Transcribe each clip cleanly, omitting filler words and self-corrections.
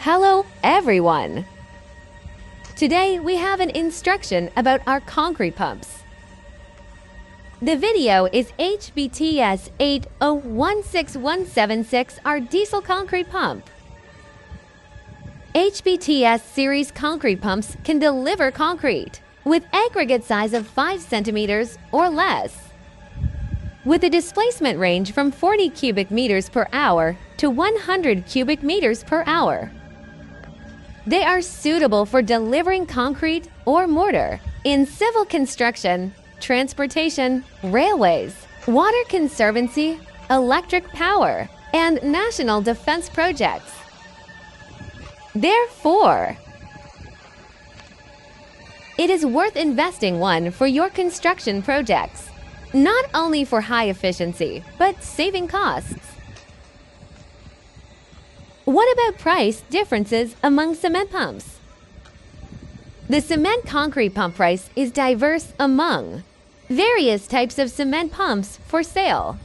Hello everyone! Today we have an instruction about our concrete pumps. The video is HBTS80 our diesel concrete pump. HBTS series concrete pumps can deliver concrete with aggregate size of 5 centimeters or less, with a displacement range from 40 cubic meters per hour to 100 cubic meters per hour. They are suitable for delivering concrete or mortar in civil construction, transportation, railways, water conservancy, electric power, and national defense projects. Therefore, it is worth investing one for your construction projects, not only for high efficiency, but saving costs. What about price differences among cement pumps? The cement concrete pump price is diverse among various types of cement pumps for sale.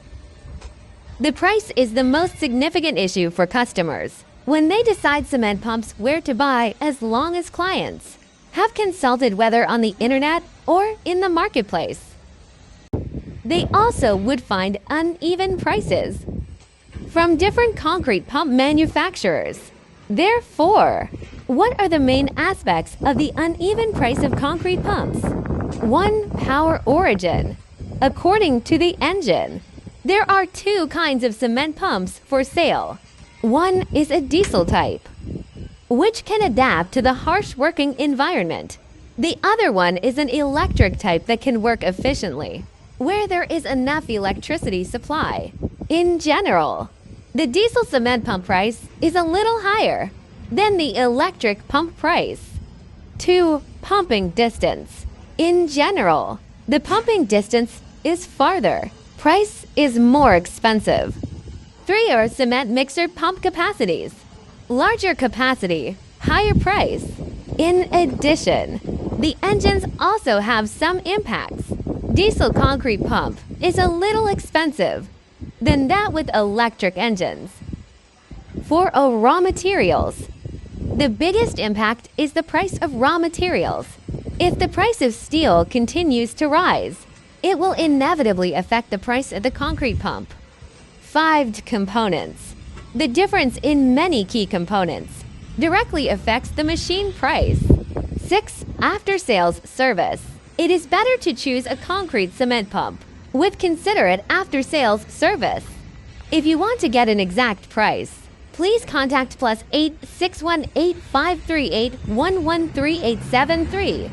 The price is the most significant issue for customers when they decide cement pumps where to buy, as long as clients have consulted whether on the internet or in the marketplace. They also would find uneven prices from different concrete pump manufacturers. Therefore, what are the main aspects of the uneven price of concrete pumps? 1. Power origin. According to the engine, there are two kinds of cement pumps for sale. One is a diesel type, which can adapt to the harsh working environment. The other one is an electric type that can work efficiently where there is enough electricity supply. In general, the diesel cement pump price is a little higher than the electric pump price. 2. Pumping distance. In general, the pumping distance is farther. Price is more expensive. 3 are cement mixer pump capacities. Larger capacity, higher price. In addition, the engines also have some impacts. Diesel concrete pump is a little expensive than that with electric engines. 4. Raw materials. The biggest impact is the price of raw materials. If the price of steel continues to rise, it will inevitably affect the price of the concrete pump. 5. Components. The difference in many key components directly affects the machine price. 6. After-sales service. It is better to choose a concrete cement pump with considerate after-sales service. If you want to get an exact price, please contact +8 618 538 113 873.